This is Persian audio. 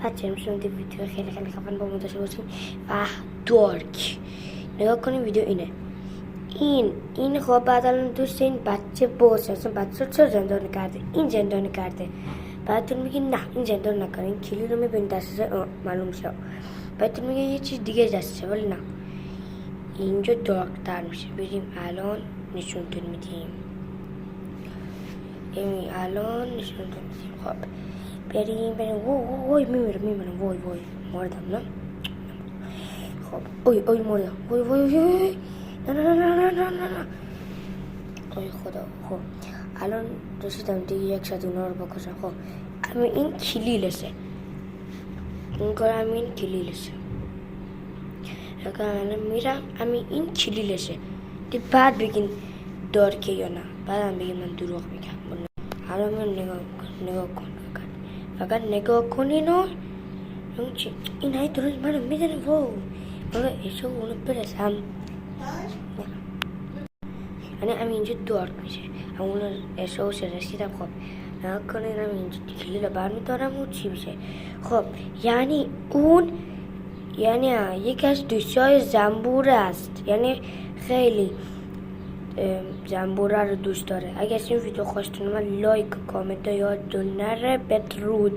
بچه میشونم دی ویدیو خیلی خفن با ما داشته باشیم و دارک. نگاه کنیم ویدیو اینه. این خب بعد الان دوست این بچه باشه، اصلا بچه چرا زندان کرده؟ این زندان کرده. بعدتون میگین نه این زندان نکنه، این کلی رو میبینید دستش معلوم شد. بعدتون میگه یه چیز دیگه دستشه، ولی نه اینجا دارکتر میشه. بریم الان نشونتون میدیم. الان نشونتون میدیم. خب بریم وای میمیرم وای مردم نه. خب اوی مردم وای نه اوی خدا. خب الان رسیدم دیگه یک شد اونا رو بکشم. خب این کلیلشه، این کار همین کلیلشه. اگر الان میرم این کلیلشه دی، بعد بگین دارکه یا نه، بعدم بگین من دروغ میگم. الان من نگاه کن فقط نگاه کنین و این های درست منو میدنه. واو حالا ایشو اونو برسم یعنی اینجا دارک میشه. اون احساس رسیدم. خب نگاه کنین اینجا کلیل رو برمیدارم و چی میشه. خب یعنی اون یکی از دوستای زنبور است، یعنی خیلی زنبوره رو دوست داره. اگر این ویدیو خوشتون اومد لایک و کامنت یادتون نره. بدرود.